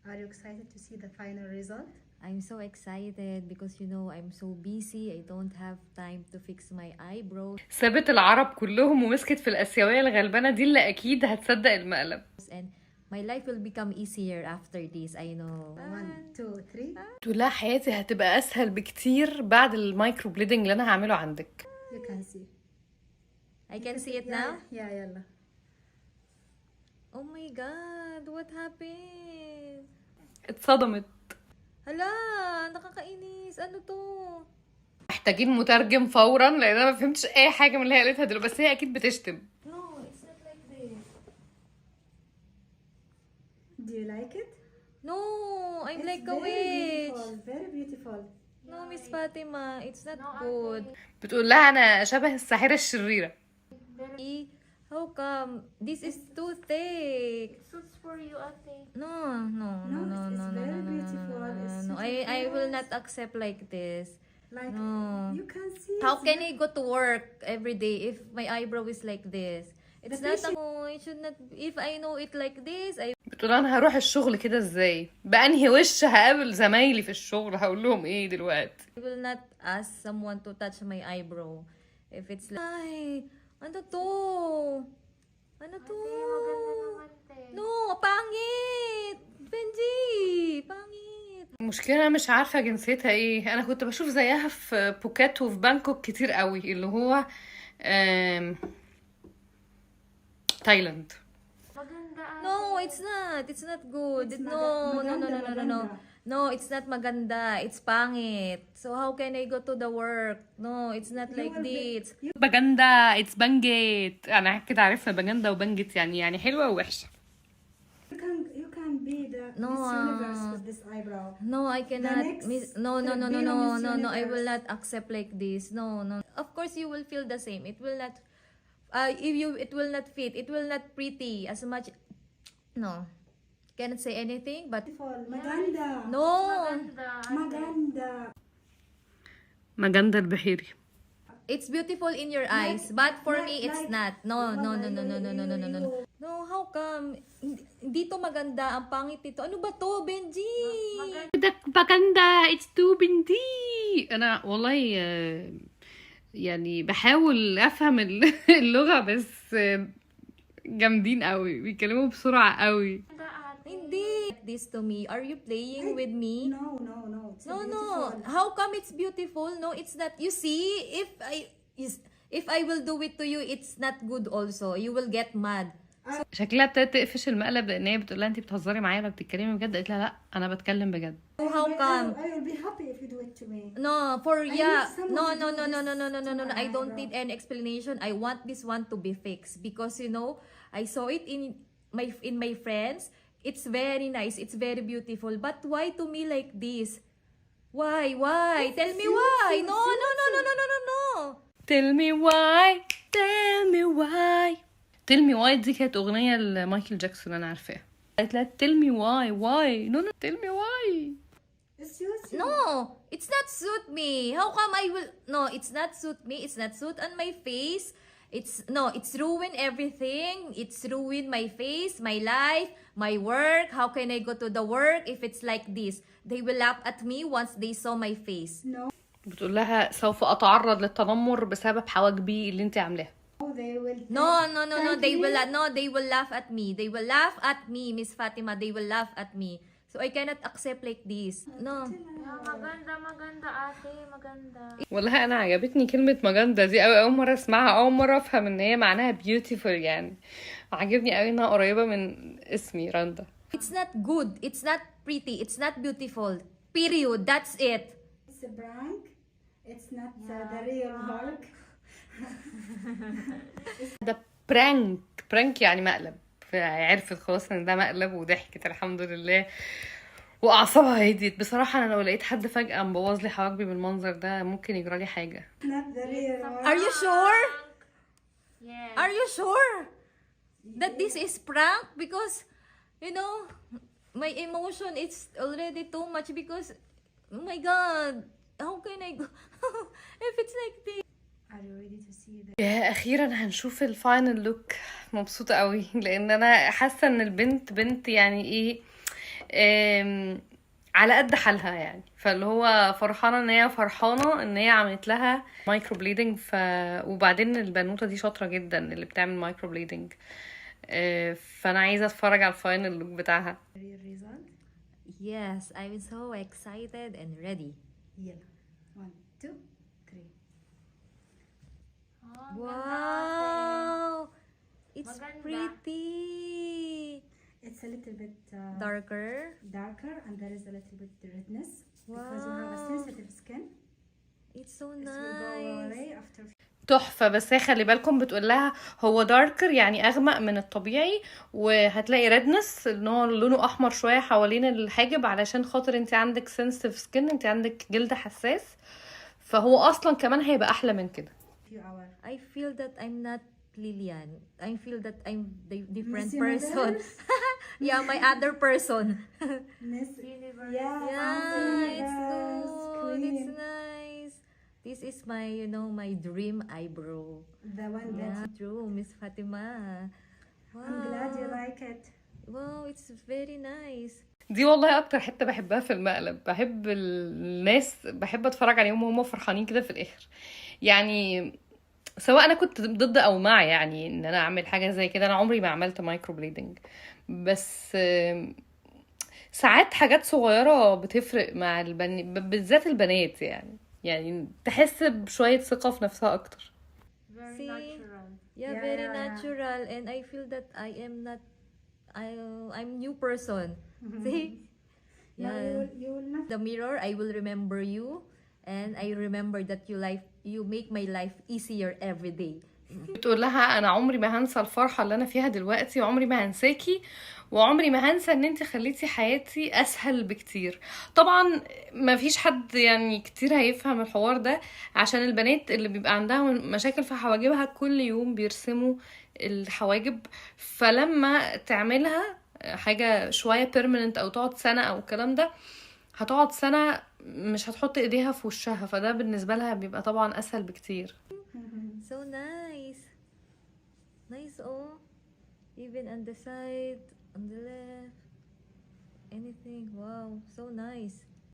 Are you excited to see the final result? I'm so excited because you know I'm so busy. I don't have time to fix my eyebrows سابت العرب كلهم ومسكت في الآسيوية الغلبانة دي اللي أكيد هتصدق المقلب. and my life will become easier after this. I know. 1 2 3. تقول لها حياتي هتبقى أسهل بكتير بعد المايكرو بليدنج اللي أنا هعمله عندك. You can see. I can see it Yeah, now. yeah, يلا. Oh my god, what happened? اتصدمت. Hala, nakakainis. Ano to? محتاجين مترجم فورا لأن أنا ما فهمتش أي حاجة من اللي هي قالتها دلوقتي، بس هي أكيد بتشتم. No, it's not like this. Do you like it? No, I'm It's like a very witch. beautiful, very beautiful. No, Miss Fatima, it's not good. بتقول لها أنا شبه الساحرة الشريرة. How come? This is too thick. Suits for you, ate. No, no, no, No, no, it's no, no, very no, no, beautiful. no, It's no, no. suited I for will us. not accept like this. Like No. you can see. How it's can very- I go to work every day if my eyebrow is like this? It's The not. patient- No, it should not. If I know it like this, I بتقول أنا هروح الشغل كده إزاي؟ بأنهي وش هقابل زمايلي في الشغل؟ هقول لهم إيه دلوقتي؟ will not ask someone to touch my eyebrow. If it's like, ay, ano to? Ano to? Maganda naman, te. No, pangit! Benji! Pangit! المشكلة أنا مش عارفة جنسيتها إيه. أنا كنت بشوف زيها في بوكات وفي بانكوك كتير قوي، اللي هو تايلاند. Maganda, ate. No, it's not. It's not good. It's No, no, no, no, no, no, no, no. maganda. No, it's not maganda. It's pangit. So how can I go to the work? No, it's not You like will be- this. باجندا اتس بانجيت. أنا كده عرفنا باجندا وبانجيت يعني حلوة ووحشة. You can be the No, Miss Universe with this eyebrow. No, I cannot. next No, no, no, no, Filipino no, Miss no, no. I will Universe. not accept like this. No, no. Of course, you will feel the same. It will not. If you, it will not fit. It will not pretty as much. No, cannot say anything. But Beautiful. Maganda. no, Maganda, ate. Maganda. ماجندا البحيري. it's beautiful in your eyes, but for me, it's like- not. No, no, no, no, no, no, no, no, no, no. No, how come? Dito maganda, ang pangit dito. Ano ba to, Benji? ده باجندا اتس تو بنتي. أنا والله يعني بحاول أفهم اللغة، بس جامدين قوي، بيتكلموا بسرعة قوي. Maganda, ate. Hindi. This to me. Are you playing with me? No, no, no. It's No, no. beautiful. How come it's beautiful? No, it's not. You see, if I will do it to you, it's not good also. You will get mad. شكلها ابتدت تقفش المقلب لان هي بتقول لها انت بتهزري معايا ولا بتتكلمي بجد؟ قالت لها لا انا بتكلم بجد. So how come? I will be happy if you do it to me. No, for need yeah. someone No, to no, do no, no, this no, no, no, no, no, no. to I my don't eyebrow. need any explanation. I want this one to be fixed because you know, I saw it in my friends. It's very nice. It's very beautiful. But why to me like this? Why? Why? Tell me why? No, no, no, no, no, no, no, no. Tell me why, tell me why. Tell me why دي كانت اغنية لمايكل جاكسون انا عارفاها. قالت لها tell me why no tell me why. It's yours. No, it's not suit me. How come I will? No, it's not suit me. It's not suit on my face. It's ruin everything. It's ruin my face, my life, my work. How can I go to the work if it's like this? They will laugh at me once they saw my face. No, بتقول لها سوف اتعرض للتنمر بسبب حواجبي اللي انت عاملاها. they will. No, no, no, no. Thank They me. will no. They will laugh at me. They will laugh at me, Miss Fatima. They will laugh at me. So I cannot accept like this. No. Yeah, maganda, ate. Maganda. والله انا عجبتني كلمة ماجندا دي قوي، اول مرة اسمعها، اول مرة افهم ان هي معناها beautiful يعني. عجبني قوي انها قريبة من اسمي رندا. It's not good. It's not pretty. It's not beautiful. Period. That's it. It's a prank. It's not the real Hulk. ده برانك يعني مقلب. عرفت خلاص ان ده مقلب وضحكت الحمد لله واعصابها هديت. بصراحة انا لو لقيت حد فجأة مبوظ لي حواجبي بالمنظر ده ممكن يجرالي حاجة. Not the real Hulk. Are you sure? Yes. Are you sure that this is prank? Because, you know, my emotion is already too much because, oh my God, how can I go if it's like this? Are you ready to see the? يا اخيرا هنشوف الفاينل لوك. مبسوطة قوي لان انا حاسة ان البنت بنت يعني ايه، على قد حالها يعني. فاللي هو فرحانه ان هي عملت لها مايكرو بليدنج. وبعدين البنوته دي شاطره جدا اللي بتعمل مايكرو بليدنج. فانا عايزه اتفرج على الفاينل لوك بتاعها. Real result. Yes, I'm so excited and ready. يلا 1 2 3. Oh, Wow! It's Maganda. pretty. It's a little bit Darker. darker and there is a little bit redness because you have a Wow. sensitive skin. It's so This will go nice. away after. تحفة. بس هي خلي بالكم بتقول لها هو داركر يعني اغمق من الطبيعي، وهتلاقي ريدنس ان هو لونه احمر شوية حوالين الحاجب علشان خاطر انت عندك سنسيتيف سكين، انت عندك جلد حساس، فهو اصلا كمان هيبقى احلى من كده. Few hours. I feel that I'm not Lilian. I feel that I'm the different Miss person. Universe? Yeah, my other person. Miss Universe. Yeah, Yeah, it's Universe good. queen. It's nice. This is my, my dream eyebrow. The one that Yeah, true, Miss Fatima. Wow. I'm glad you like it. Wow, it's very nice. دي والله اكتر حتة بحبها في المقلب. بحب الناس، بحب اتفرج عليهم وهم فرحانين كده في الاخر. يعني سواء انا كنت ضد او مع يعني ان انا اعمل حاجة زي كده. انا عمري ما عملت مايكرو بليدنج، بس ساعات حاجات صغيرة بتفرق مع بالذات البنات يعني تحس بشوية ثقة في نفسها اكتر. Very See? natural. Yeah, Yeah, very yeah, yeah. natural, and I feel that I am not. I'm new person. See? No, Yeah. you will not. The mirror, I will remember you, and I remember that you make my life easier every day. بتقول لها انا عمري ما هنسى الفرحة اللي انا فيها دلوقتي، وعمري ما هنساكي، وعمري ما هنسى ان انت خليتي حياتي اسهل بكتير. طبعا ما فيش حد يعني كتير هيفهم الحوار ده، عشان البنات اللي بيبقى عندها مشاكل في حواجبها كل يوم بيرسموا الحواجب، فلما تعملها حاجة شوية permanent او تقعد سنة او الكلام ده، هتقعد سنة مش هتحط ايديها في وشها، فده بالنسبة لها بيبقى طبعا اسهل بكتير. So nice. Nice, oh. Even on the side, on the left. Anything. Wow, so nice.